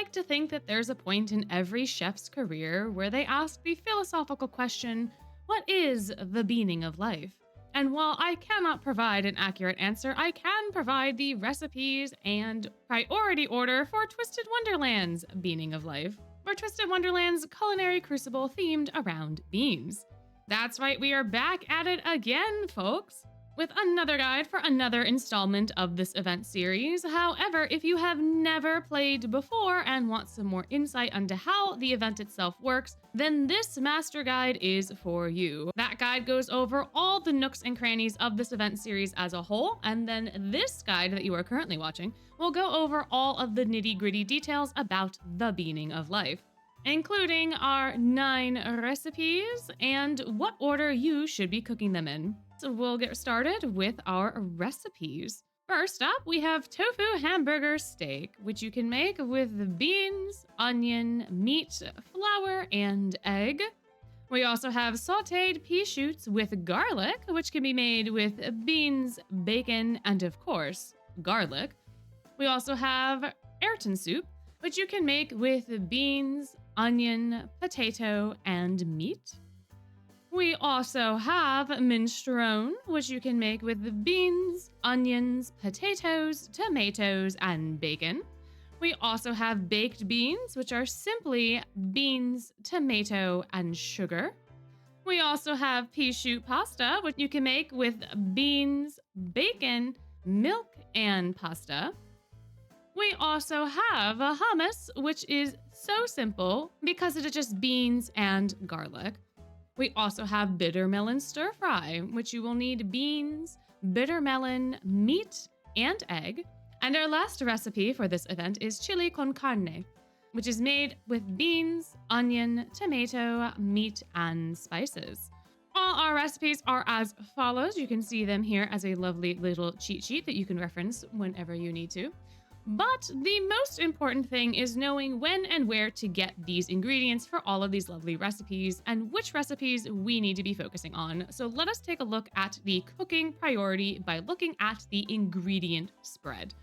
like to think that there's a point in every chef's career where they ask the philosophical question, what is the meaning of life? And while I cannot provide an accurate answer, I can provide the recipes and priority order for Twisted Wonderland's meaning of life, or Twisted Wonderland's Culinary Crucible themed around beans. That's right, we are back at it again, folks, with another guide for another installment of this event series. However, if you have never played before and want some more insight into how the event itself works, then this master guide is for you. That guide goes over all the nooks and crannies of this event series as a whole, and then this guide that you are currently watching will go over all of the nitty-gritty details about the meaning of life, including our 9 recipes and what order you should be cooking them in. So we'll get started with our recipes. First up, we have tofu hamburger steak, which you can make with beans, onion, meat, flour, and egg. We also have sauteed pea shoots with garlic, which can be made with beans, bacon, and of course, garlic. We also have Ayrton soup, which you can make with beans, onion, potato, and meat. We also have minestrone, which you can make with beans, onions, potatoes, tomatoes, and bacon. We also have baked beans, which are simply beans, tomato, and sugar. We also have pea shoot pasta, which you can make with beans, bacon, milk, and pasta. We also have a hummus, which is so simple because it is just beans and garlic. We also have bitter melon stir fry, which you will need beans, bitter melon, meat, and egg. And our last recipe for this event is chili con carne, which is made with beans, onion, tomato, meat, and spices. All our recipes are as follows. You can see them here as a lovely little cheat sheet that you can reference whenever you need to. But the most important thing is knowing when and where to get these ingredients for all of these lovely recipes and which recipes we need to be focusing on. So let us take a look at the cooking priority by looking at the ingredient spread.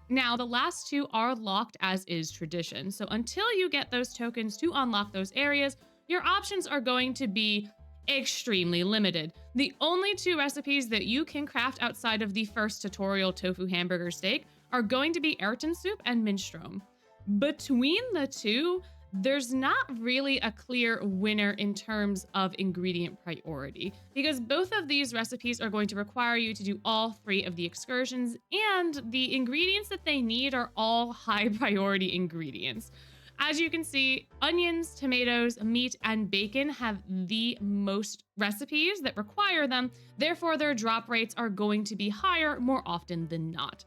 Now, the last 2 are locked as is tradition. So until you get those tokens to unlock those areas, your options are going to be extremely limited. The only 2 recipes that you can craft outside of the first tutorial tofu hamburger steak are going to be Ayrton soup and minestrone. Between the 2, there's not really a clear winner in terms of ingredient priority, because both of these recipes are going to require you to do all 3 of the excursions, and the ingredients that they need are all high priority ingredients. As you can see, onions, tomatoes, meat, and bacon have the most recipes that require them, therefore their drop rates are going to be higher more often than not.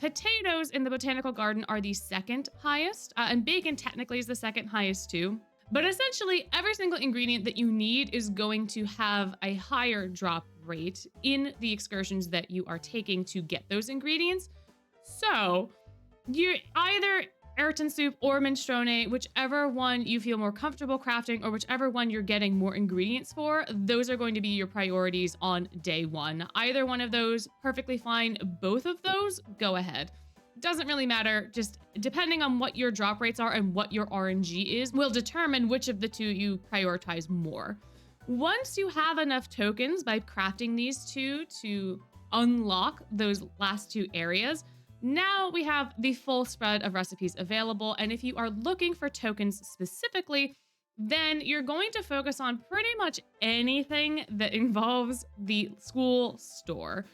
Potatoes in the botanical garden are the second highest, and bacon technically is the second highest too. But essentially, every single ingredient that you need is going to have a higher drop rate in the excursions that you are taking to get those ingredients. So, you either Ayrton soup or minestrone, whichever one you feel more comfortable crafting or whichever one you're getting more ingredients for, those are going to be your priorities on day 1. Either one of those, perfectly fine. Both of those, go ahead. Doesn't really matter, just depending on what your drop rates are and what your RNG is, will determine which of the 2 you prioritize more. Once you have enough tokens by crafting these 2 to unlock those last 2 areas, now we have the full spread of recipes available, and if you are looking for tokens specifically, then you're going to focus on pretty much anything that involves the school store.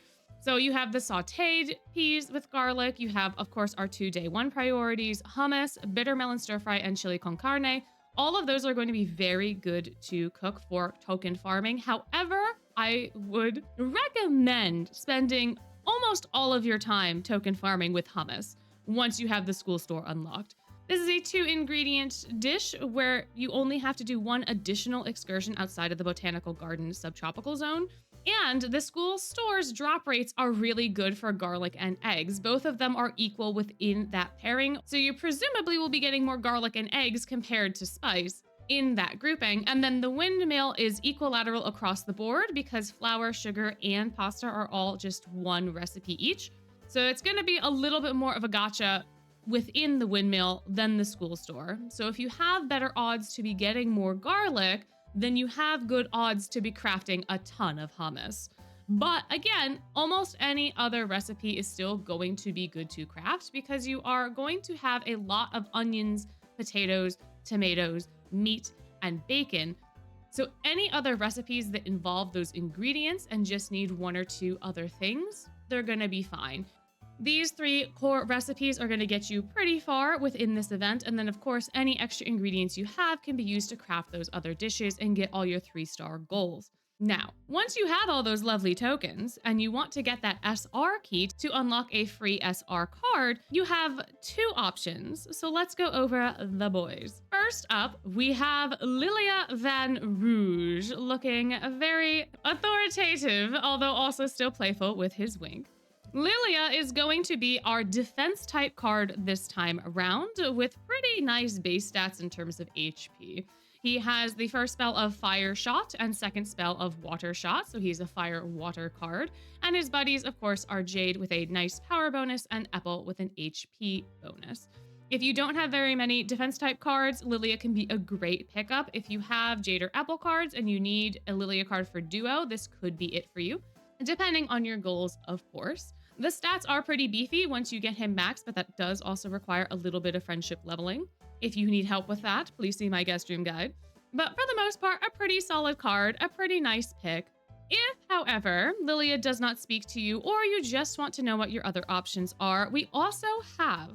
So you have the sauteed peas with garlic, you have, of course, our 2 day 1 priorities, hummus, bitter melon stir fry, and chili con carne. All of those are going to be very good to cook for token farming. However, I would recommend spending almost all of your time token farming with hummus once you have the school store unlocked. This is a 2 ingredient dish where you only have to do 1 additional excursion outside of the botanical garden subtropical zone. And the school store's drop rates are really good for garlic and eggs. Both of them are equal within that pairing. So you presumably will be getting more garlic and eggs compared to spice in that grouping. And then the windmill is equilateral across the board because flour, sugar, and pasta are all just 1 recipe each. So it's going to be a little bit more of a gotcha within the windmill than the school store. So if you have better odds to be getting more garlic, then you have good odds to be crafting a ton of hummus. But again, almost any other recipe is still going to be good to craft because you are going to have a lot of onions, potatoes, tomatoes, meat, and bacon. So any other recipes that involve those ingredients and just need one or two other things, they're gonna be fine. These 3 core recipes are gonna get you pretty far within this event, and then of course, any extra ingredients you have can be used to craft those other dishes and get all your 3-star goals. Now, once you have all those lovely tokens and you want to get that SR key to unlock a free SR card, you have 2 options. So let's go over the boys. First up, we have Lilia Van Rouge, looking very authoritative, although also still playful with his wink. Lilia is going to be our defense type card this time around with pretty nice base stats in terms of HP. He has the first spell of Fire Shot and second spell of Water Shot, so he's a Fire-Water card. And his buddies, of course, are Jade with a nice power bonus and Apple with an HP bonus. If you don't have very many defense-type cards, Lilia can be a great pickup. If you have Jade or Apple cards and you need a Lilia card for duo, this could be it for you, depending on your goals, of course. The stats are pretty beefy once you get him maxed, but that does also require a little bit of friendship leveling. If you need help with that, please see my guest room guide. But for the most part, a pretty solid card, a pretty nice pick. If, however, Lilia does not speak to you or you just want to know what your other options are, we also have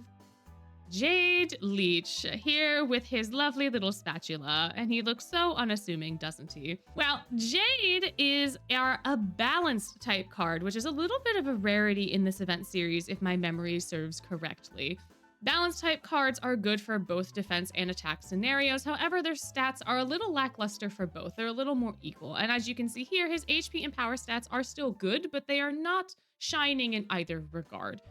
Jade Leech here with his lovely little spatula, and he looks so unassuming, doesn't he? Well, Jade is a balanced type card, which is a little bit of a rarity in this event series if my memory serves correctly. Balanced type cards are good for both defense and attack scenarios. However, their stats are a little lackluster for both. They're a little more equal. And as you can see here, his HP and power stats are still good, but they are not shining in either regard.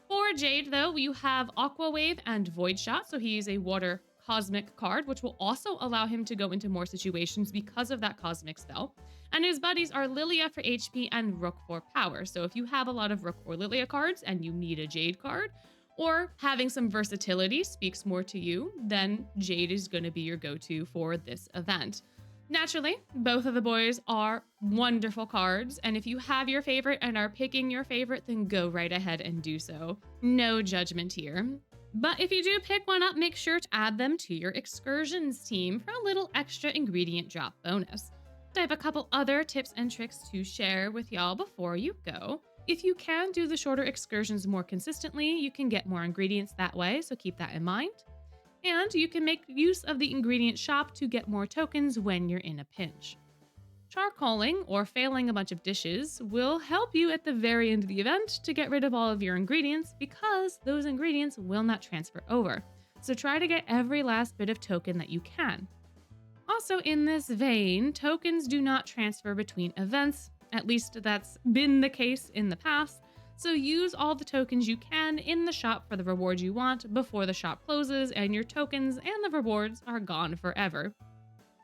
For Jade, though, you have Aqua Wave and Void Shot. So he is a water cosmic card, which will also allow him to go into more situations because of that cosmic spell. And his buddies are Lilia for HP and Rook for power. So if you have a lot of Rook or Lilia cards and you need a Jade card, or having some versatility speaks more to you, then Jade is going to be your go-to for this event. Naturally, both of the boys are wonderful cards, and if you have your favorite and are picking your favorite, then go right ahead and do so. No judgment here. But if you do pick one up, make sure to add them to your excursions team for a little extra ingredient drop bonus. I have a couple other tips and tricks to share with y'all before you go. If you can do the shorter excursions more consistently, you can get more ingredients that way, so keep that in mind. And you can make use of the ingredient shop to get more tokens when you're in a pinch. Charcoaling, or failing a bunch of dishes, will help you at the very end of the event to get rid of all of your ingredients because those ingredients will not transfer over. So try to get every last bit of token that you can. Also in this vein, tokens do not transfer between events. At least that's been the case in the past, so use all the tokens you can in the shop for the rewards you want before the shop closes and your tokens and the rewards are gone forever.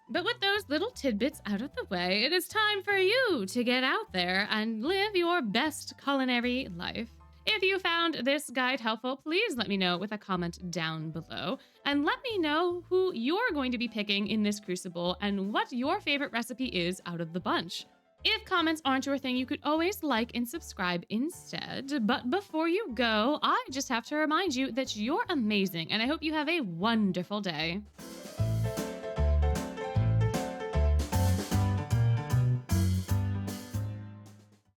But with those little tidbits out of the way, it is time for you to get out there and live your best culinary life. If you found this guide helpful, please let me know with a comment down below, and let me know who you're going to be picking in this crucible and what your favorite recipe is out of the bunch. If comments aren't your thing, you could always like and subscribe instead. But before you go, I just have to remind you that you're amazing, and I hope you have a wonderful day.